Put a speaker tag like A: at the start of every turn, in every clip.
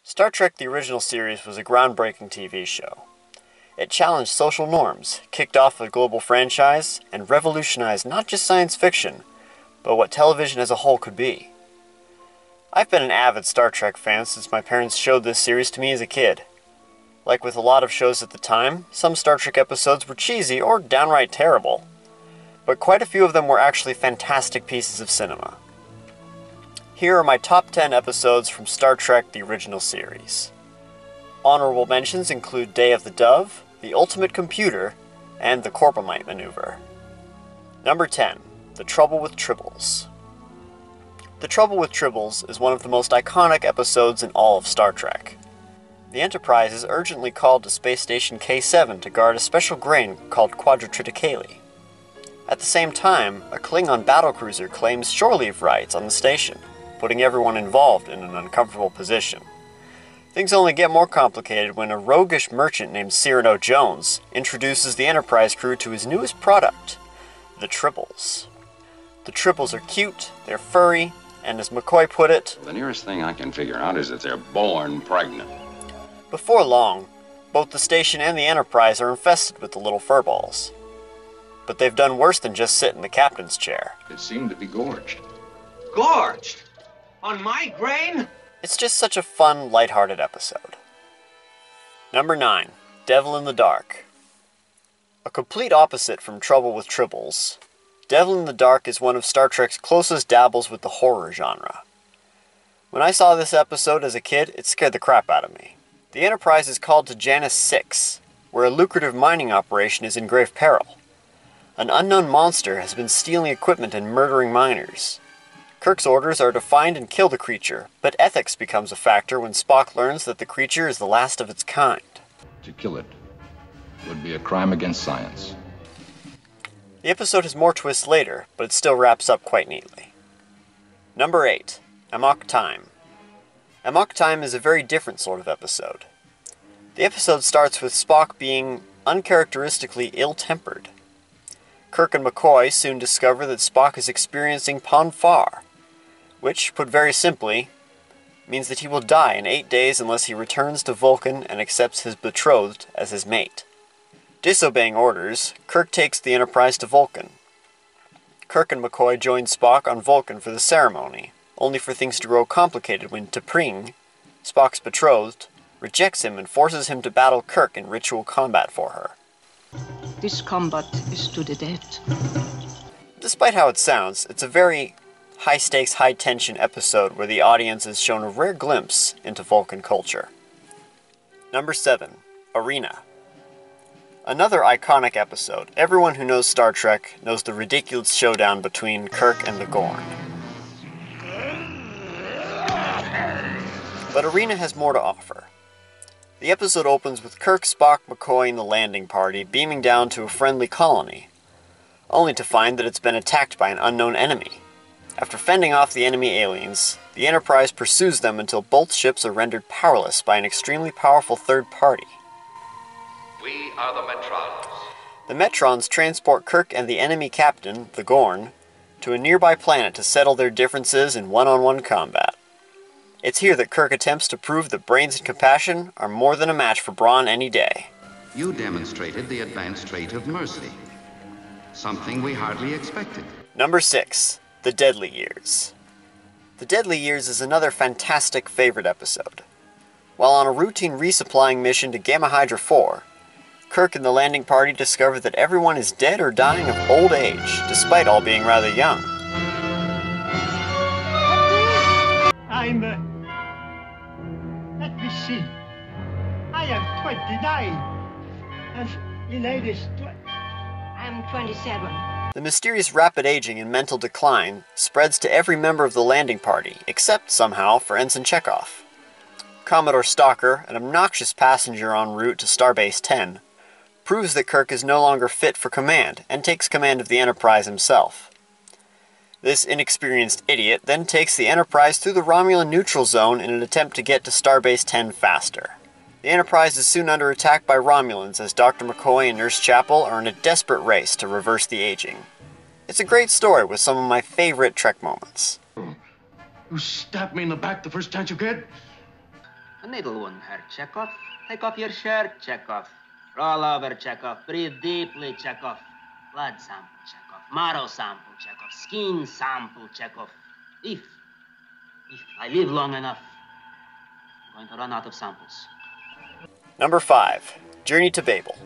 A: Star Trek the original series was a groundbreaking TV show. It challenged social norms, kicked off a global franchise, and revolutionized not just science fiction, but what television as a whole could be. I've been an avid Star Trek fan since my parents showed this series to me as a kid. Like with a lot of shows at the time, some Star Trek episodes were cheesy or downright terrible, but quite a few of them were actually fantastic pieces of cinema. Here are my top 10 episodes from Star Trek the original series. Honorable mentions include Day of the Dove, The Ultimate Computer, and The Corbomite Maneuver. Number 10. The Trouble with Tribbles. The Trouble with Tribbles is one of the most iconic episodes in all of Star Trek. The Enterprise is urgently called to Space Station K7 to guard a special grain called Quadritriticale. At the same time, a Klingon battlecruiser claims shore leave rights on the station, putting everyone involved in an uncomfortable position. Things only get more complicated when a roguish merchant named Cyrano Jones introduces the Enterprise crew to his newest product, the Tribbles. The Tribbles are cute, they're furry, and as McCoy put it,
B: the nearest thing I can figure out is that they're born pregnant.
A: Before long, both the station and the Enterprise are infested with the little furballs. But they've done worse than just sit in the captain's chair.
B: It seemed to be gorged.
C: Gorged? On my grain?
A: It's just such a fun, lighthearted episode. Number 9. Devil in the Dark. A complete opposite from Trouble with Tribbles, Devil in the Dark is one of Star Trek's closest dabbles with the horror genre. When I saw this episode as a kid, it scared the crap out of me. The Enterprise is called to Janus 6, where a lucrative mining operation is in grave peril. An unknown monster has been stealing equipment and murdering miners. Kirk's orders are to find and kill the creature, but ethics becomes a factor when Spock learns that the creature is the last of its kind.
B: To kill it would be a crime against science.
A: The episode has more twists later, but it still wraps up quite neatly. Number 8. Amok Time. Amok Time is a very different sort of episode. The episode starts with Spock being uncharacteristically ill-tempered. Kirk and McCoy soon discover that Spock is experiencing Pon farr, which, put very simply, means that he will die in 8 days unless he returns to Vulcan and accepts his betrothed as his mate. Disobeying orders, Kirk takes the Enterprise to Vulcan. Kirk and McCoy join Spock on Vulcan for the ceremony, only for things to grow complicated when T'Pring, Spock's betrothed, rejects him and forces him to battle Kirk in ritual combat for her.
D: This combat is to the death.
A: Despite how it sounds, it's a very high-stakes, high-tension episode where the audience is shown a rare glimpse into Vulcan culture. Number 7. Arena. Another iconic episode. Everyone who knows Star Trek knows the ridiculous showdown between Kirk and the Gorn. But Arena has more to offer. The episode opens with Kirk, Spock, McCoy, and the landing party beaming down to a friendly colony, only to find that it's been attacked by an unknown enemy. After fending off the enemy aliens, the Enterprise pursues them until both ships are rendered powerless by an extremely powerful third party.
E: We are the Metrons.
A: The Metrons transport Kirk and the enemy captain, the Gorn, to a nearby planet to settle their differences in one-on-one combat. It's here that Kirk attempts to prove that brains and compassion are more than a match for brawn any day.
E: You demonstrated the advanced trait of mercy. Something we hardly expected.
A: Number 6. The Deadly Years. The Deadly Years is another fantastic favorite episode. While on a routine resupplying mission to Gamma Hydra 4, Kirk and the landing party discover that everyone is dead or dying of old age, despite all being rather young.
F: Let me see. I am 29. And the lady's
D: I'm 27.
A: The mysterious rapid aging and mental decline spreads to every member of the landing party, except, somehow, for Ensign Chekhov. Commodore Stalker, an obnoxious passenger en route to Starbase 10, proves that Kirk is no longer fit for command, and takes command of the Enterprise himself. This inexperienced idiot then takes the Enterprise through the Romulan neutral zone in an attempt to get to Starbase 10 faster. The Enterprise is soon under attack by Romulans as Dr. McCoy and Nurse Chapel are in a desperate race to reverse the aging. It's a great story with some of my favorite Trek moments.
G: You stabbed me in the back the first chance you get? A needle wound hurt, Chekhov. Take off your shirt, Chekhov. Roll over, Chekhov. Breathe deeply, Chekhov. Blood sample, Chekhov. Marrow sample, Chekhov. Skin sample, Chekhov. If I live long enough, I'm going to run out of samples.
A: Number 5. Journey to Babel.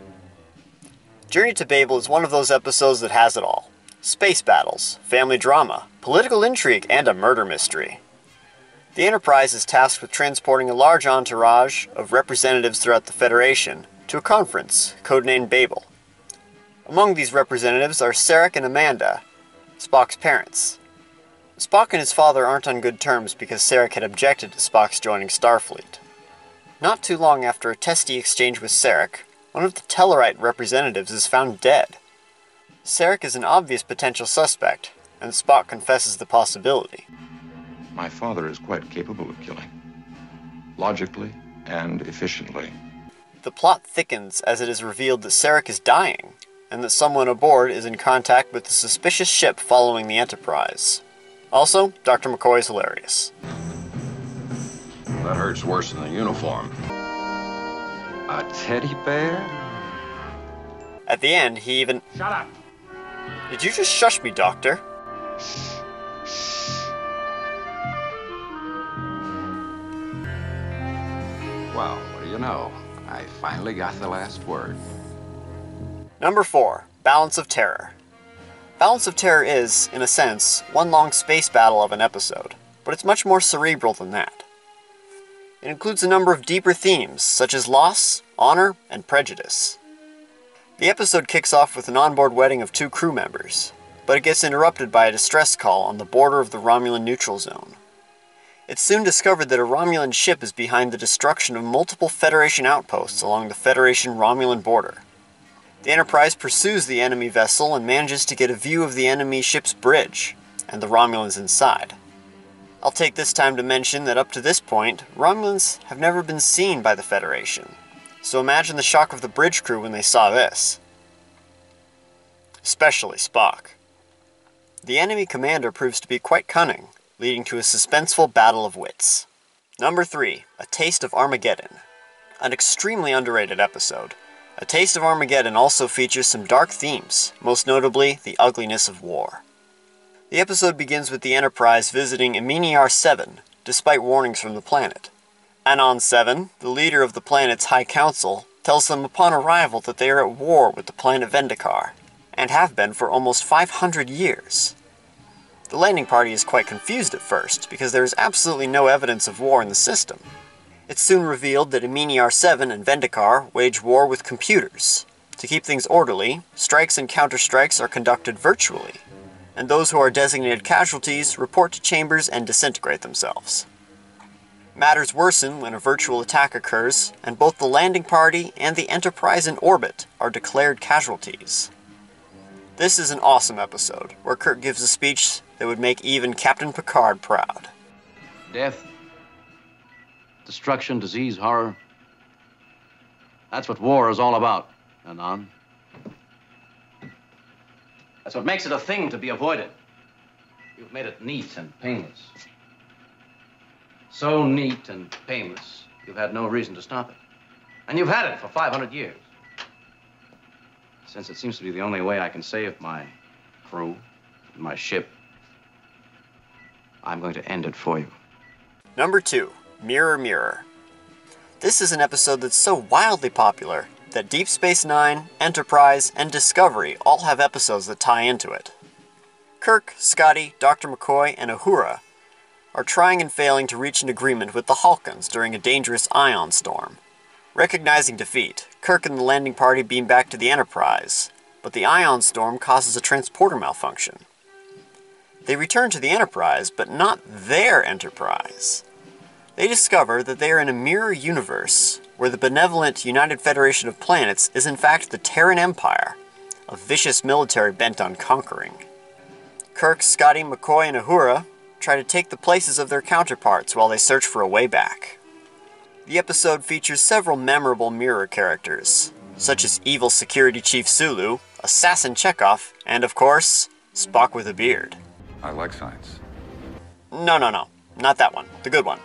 A: Journey to Babel is one of those episodes that has it all. Space battles, family drama, political intrigue, and a murder mystery. The Enterprise is tasked with transporting a large entourage of representatives throughout the Federation to a conference, codenamed Babel. Among these representatives are Sarek and Amanda, Spock's parents. Spock and his father aren't on good terms because Sarek had objected to Spock's joining Starfleet. Not too long after a testy exchange with Sarek, one of the Tellarite representatives is found dead. Sarek is an obvious potential suspect, and Spock confesses the possibility.
B: My father is quite capable of killing. Logically and efficiently.
A: The plot thickens as it is revealed that Sarek is dying, and that someone aboard is in contact with the suspicious ship following the Enterprise. Also, Dr. McCoy is hilarious.
B: That hurts worse than the uniform. A teddy bear?
A: At the end, he even...
C: Shut up.
A: Did you just shush me, Doctor?
E: Well, what do you know? I finally got the last word.
A: Number 4. Balance of Terror. Balance of Terror is, in a sense, one long space battle of an episode, but it's much more cerebral than that. It includes a number of deeper themes, such as loss, honor, and prejudice. The episode kicks off with an onboard wedding of 2 crew members, but it gets interrupted by a distress call on the border of the Romulan neutral zone. It's soon discovered that a Romulan ship is behind the destruction of multiple Federation outposts along the Federation-Romulan border. The Enterprise pursues the enemy vessel and manages to get a view of the enemy ship's bridge, and the Romulans inside. I'll take this time to mention that up to this point, Romulans have never been seen by the Federation, so imagine the shock of the bridge crew when they saw this. Especially Spock. The enemy commander proves to be quite cunning, leading to a suspenseful battle of wits. Number 3. A Taste of Armageddon. An extremely underrated episode. A Taste of Armageddon also features some dark themes, most notably the ugliness of war. The episode begins with the Enterprise visiting Aminiar 7, despite warnings from the planet. Anon 7, the leader of the planet's High Council, tells them upon arrival that they are at war with the planet Vendikar, and have been for almost 500 years. The landing party is quite confused at first, because there is absolutely no evidence of war in the system. It's soon revealed that Aminiar 7 and Vendikar wage war with computers. To keep things orderly, strikes and counterstrikes are conducted virtually, and those who are designated casualties report to chambers and disintegrate themselves. Matters worsen when a virtual attack occurs, and both the landing party and the Enterprise in orbit are declared casualties. This is an awesome episode, where Kirk gives a speech that would make even Captain Picard proud.
H: Death, destruction, disease, horror. That's what war is all about, Anon. That's what makes it a thing to be avoided. You've made it neat and painless. So neat and painless, you've had no reason to stop it. And you've had it for 500 years. Since it seems to be the only way I can save my crew, my ship, I'm going to end it for you.
A: Number 2. Mirror, Mirror. This is an episode that's so wildly popular that Deep Space Nine, Enterprise, and Discovery all have episodes that tie into it. Kirk, Scotty, Dr. McCoy, and Uhura are trying and failing to reach an agreement with the Hulkans during a dangerous ion storm. Recognizing defeat, Kirk and the landing party beam back to the Enterprise, but the ion storm causes a transporter malfunction. They return to the Enterprise, but not their Enterprise. They discover that they are in a mirror universe where the benevolent United Federation of Planets is in fact the Terran Empire, a vicious military bent on conquering. Kirk, Scotty, McCoy, and Uhura try to take the places of their counterparts while they search for a way back. The episode features several memorable mirror characters, such as evil security chief Sulu, assassin Chekhov, and of course, Spock with a beard.
B: I like science.
A: No, not that one. The good one.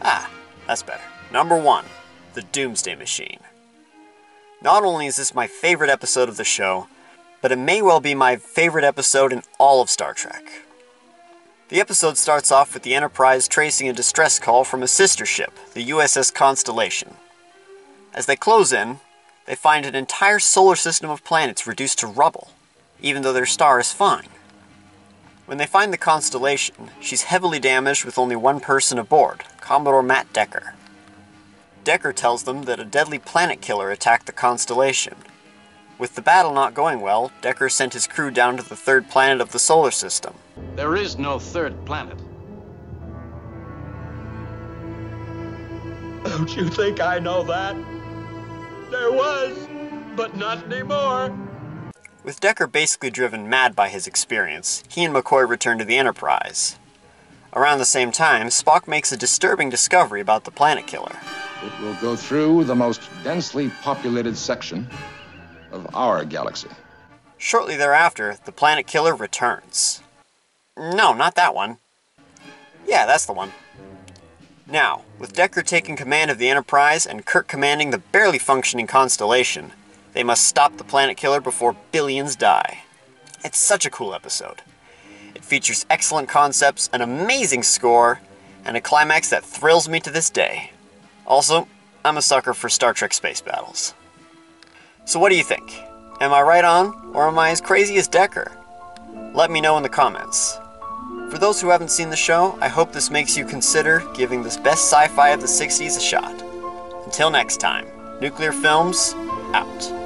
A: Ah, that's better. Number 1. The Doomsday Machine. Not only is this my favorite episode of the show, but it may well be my favorite episode in all of Star Trek. The episode starts off with the Enterprise tracing a distress call from a sister ship, the USS Constellation. As they close in, they find an entire solar system of planets reduced to rubble, even though their star is fine. When they find the Constellation, she's heavily damaged with only one person aboard, Commodore Matt Decker. Decker tells them that a deadly planet killer attacked the Constellation. With the battle not going well, Decker sent his crew down to the third planet of the solar system.
B: There is no third planet.
I: Don't you think I know that? There was, but not anymore.
A: With Decker basically driven mad by his experience, he and McCoy return to the Enterprise. Around the same time, Spock makes a disturbing discovery about the planet killer.
J: It will go through the most densely populated section of our galaxy.
A: Shortly thereafter, the planet killer returns. No, not that one. Yeah, that's the one. Now, with Decker taking command of the Enterprise and Kirk commanding the barely functioning Constellation, they must stop the planet killer before billions die. It's such a cool episode. It features excellent concepts, an amazing score, and a climax that thrills me to this day. Also, I'm a sucker for Star Trek space battles. So what do you think? Am I right on, or am I as crazy as Decker? Let me know in the comments. For those who haven't seen the show, I hope this makes you consider giving this best sci-fi of the 60s a shot. Until next time, Nuclear Films, out.